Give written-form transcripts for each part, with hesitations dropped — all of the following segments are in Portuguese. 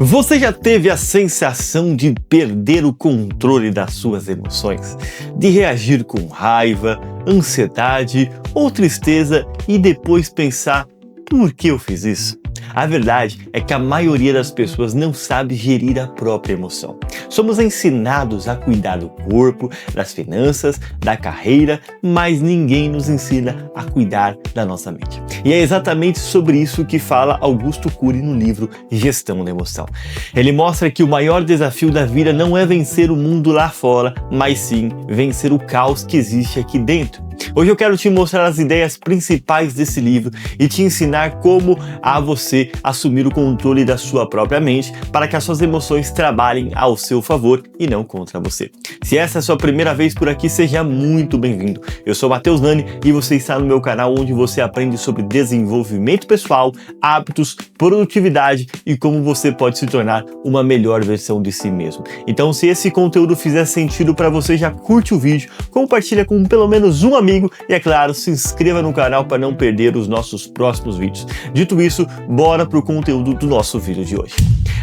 Você já teve a sensação de perder o controle das suas emoções? De reagir com raiva, ansiedade ou tristeza e depois pensar: por que eu fiz isso? A verdade é que a maioria das pessoas não sabe gerir a própria emoção. Somos ensinados a cuidar do corpo, das finanças, da carreira, mas ninguém nos ensina a cuidar da nossa mente. E é exatamente sobre isso que fala Augusto Cury no livro Gestão da Emoção. Ele mostra que o maior desafio da vida não é vencer o mundo lá fora, mas sim vencer o caos que existe aqui dentro. Hoje eu quero te mostrar as ideias principais desse livro e te ensinar como a você assumir o controle da sua própria mente para que as suas emoções trabalhem ao seu favor e não contra você. Se essa é a sua primeira vez por aqui, seja muito bem-vindo. Eu sou Matheus Nani e você está no meu canal onde você aprende sobre desenvolvimento pessoal, hábitos, produtividade e como você pode se tornar uma melhor versão de si mesmo. Então, se esse conteúdo fizer sentido para você, já curte o vídeo, compartilha com pelo menos um amigo e, é claro, se inscreva no canal para não perder os nossos próximos vídeos. Dito isso, bora para o conteúdo do nosso vídeo de hoje.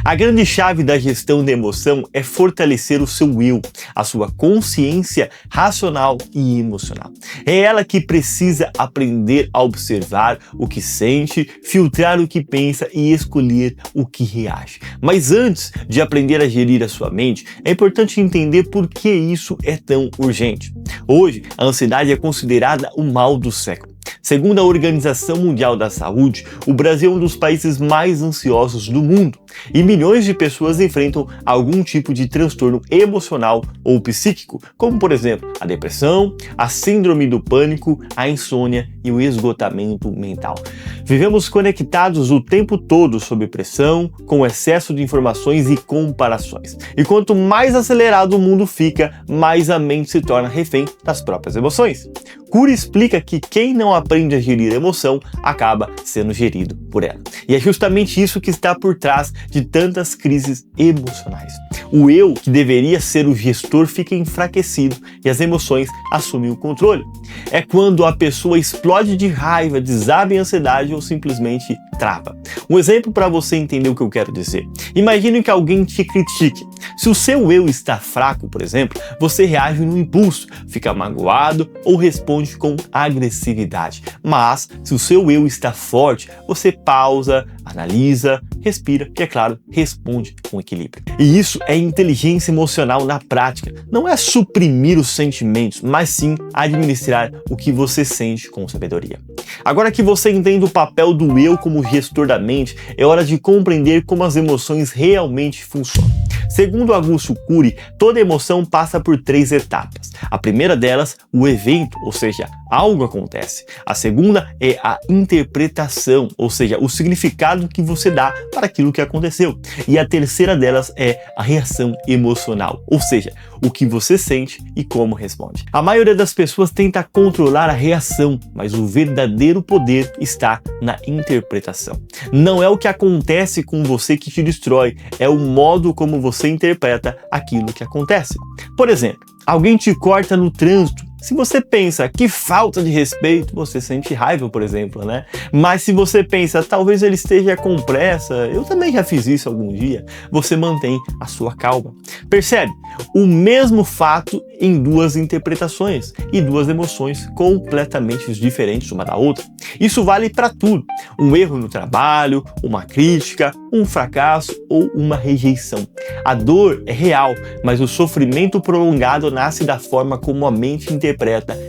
A grande chave da gestão da emoção é fortalecer o seu eu, a sua consciência racional e emocional. É ela que precisa aprender a observar o que sente, filtrar o que pensa e escolher o que reage. Mas antes de aprender a gerir a sua mente, é importante entender por que isso é tão urgente. Hoje, a ansiedade é considerada o mal do século. Segundo a Organização Mundial da Saúde, o Brasil é um dos países mais ansiosos do mundo e milhões de pessoas enfrentam algum tipo de transtorno emocional ou psíquico, como por exemplo a depressão, a síndrome do pânico, a insônia e o esgotamento mental. Vivemos conectados o tempo todo sob pressão, com excesso de informações e comparações. E quanto mais acelerado o mundo fica, mais a mente se torna refém das próprias emoções. Cury explica que quem não aprende a gerir a emoção acaba sendo gerido por ela. E é justamente isso que está por trás de tantas crises emocionais. O eu, que deveria ser o gestor, fica enfraquecido e as emoções assumem o controle. É quando a pessoa explode de raiva, desaba em ansiedade ou simplesmente trava. Um exemplo para você entender o que eu quero dizer. Imagine que alguém te critique. Se o seu eu está fraco, por exemplo, você reage no impulso, fica magoado ou responde com agressividade. Mas, se o seu eu está forte, você pausa, analisa, respira e, é claro, responde com equilíbrio. E isso é inteligência emocional na prática. Não é suprimir os sentimentos, mas sim administrar o que você sente com sabedoria. Agora que você entende o papel do eu como gestor da mente, é hora de compreender como as emoções realmente funcionam. Segundo Augusto Cury, toda emoção passa por 3 etapas. A primeira delas, o evento, ou seja, algo acontece. A segunda é a interpretação, ou seja, o significado que você dá para aquilo que aconteceu. E a terceira delas é a reação emocional, ou seja, o que você sente e como responde. A maioria das pessoas tenta controlar a reação, mas o verdadeiro poder está na interpretação. Não é o que acontece com você que te destrói, é o modo como você interpreta aquilo que acontece. Por exemplo, alguém te corta no trânsito. Se você pensa que falta de respeito, você sente raiva, por exemplo, né? Mas se você pensa, talvez ele esteja com pressa, eu também já fiz isso algum dia, você mantém a sua calma. Percebe? O mesmo fato em 2 interpretações e 2 emoções completamente diferentes uma da outra. Isso vale para tudo. Um erro no trabalho, uma crítica, um fracasso ou uma rejeição. A dor é real, mas o sofrimento prolongado nasce da forma como a mente interpreta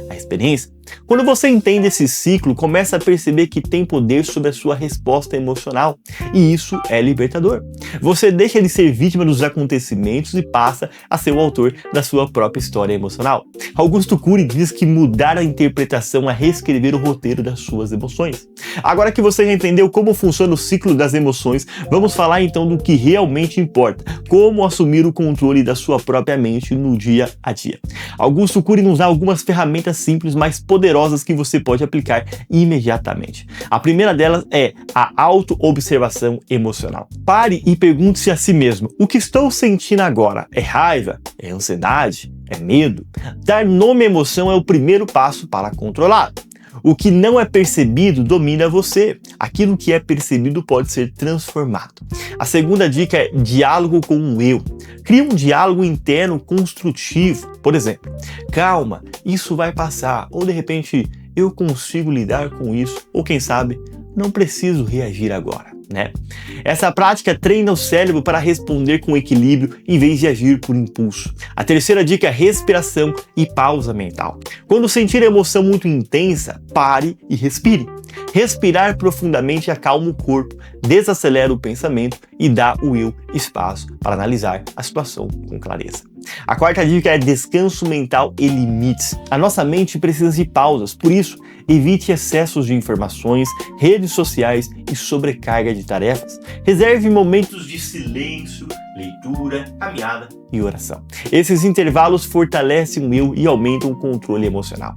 a experiência. Quando você entende esse ciclo, começa a perceber que tem poder sobre a sua resposta emocional, e isso é libertador. Você deixa de ser vítima dos acontecimentos e passa a ser o autor da sua própria história emocional. Augusto Cury diz que mudar a interpretação é reescrever o roteiro das suas emoções. Agora que você já entendeu como funciona o ciclo das emoções, vamos falar então do que realmente importa, como assumir o controle da sua própria mente no dia a dia. Augusto Cury nos dá algumas ferramentas simples, mas poderosas que você pode aplicar imediatamente. A primeira delas é a auto-observação emocional. Pare e pergunte-se a si mesmo: o que estou sentindo agora? É raiva? É ansiedade? É medo? Dar nome à emoção é o primeiro passo para controlar. O que não é percebido domina você. Aquilo que é percebido pode ser transformado. A segunda dica é diálogo com o eu. Crie um diálogo interno construtivo. Por exemplo, calma, isso vai passar. Ou de repente, eu consigo lidar com isso. Ou quem sabe, não preciso reagir agora, né? Essa prática treina o cérebro para responder com equilíbrio em vez de agir por impulso. A terceira dica é respiração e pausa mental. Quando sentir a emoção muito intensa, pare e respire. Respirar profundamente acalma o corpo, desacelera o pensamento e dá ao eu espaço para analisar a situação com clareza. A quarta dica é descanso mental e limites. A nossa mente precisa de pausas, por isso, evite excessos de informações, redes sociais e sobrecarga de tarefas. Reserve momentos de silêncio, leitura, caminhada e oração. Esses intervalos fortalecem o eu e aumentam o controle emocional.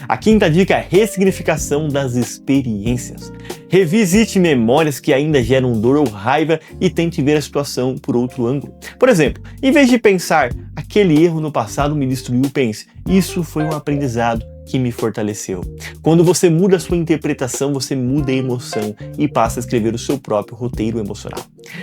A quinta dica é ressignificação das experiências. Revisite memórias que ainda geram dor ou raiva e tente ver a situação por outro ângulo. Por exemplo, em vez de pensar, aquele erro no passado me destruiu, pense, isso foi um aprendizado que me fortaleceu. Quando você muda a sua interpretação, você muda a emoção e passa a escrever o seu próprio roteiro emocional.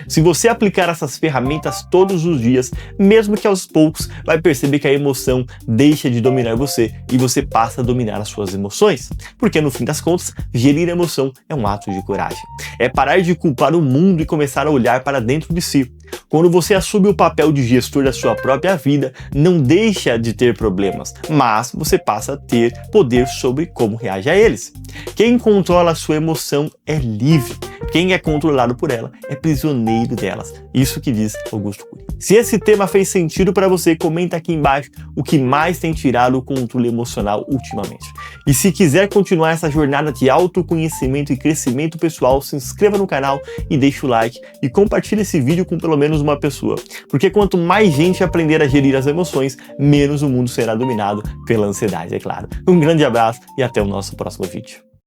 Se você aplicar essas ferramentas todos os dias, mesmo que aos poucos, vai perceber que a emoção deixa de dominar você e você passa a dominar as suas emoções. Porque no fim das contas, gerir a emoção é um ato de coragem. É parar de culpar o mundo e começar a olhar para dentro de si. Quando você assume o papel de gestor da sua própria vida, não deixa de ter problemas, mas você passa a ter poder sobre como reage a eles. Quem controla a sua emoção é livre. Quem é controlado por ela é prisioneiro delas. Isso que diz Augusto Cury. Se esse tema fez sentido para você, comenta aqui embaixo o que mais tem tirado o controle emocional ultimamente. E se quiser continuar essa jornada de autoconhecimento e crescimento pessoal, se inscreva no canal e deixe o like e compartilhe esse vídeo com pelo menos uma pessoa. Porque quanto mais gente aprender a gerir as emoções, menos o mundo será dominado pela ansiedade, é claro. Um grande abraço e até o nosso próximo vídeo.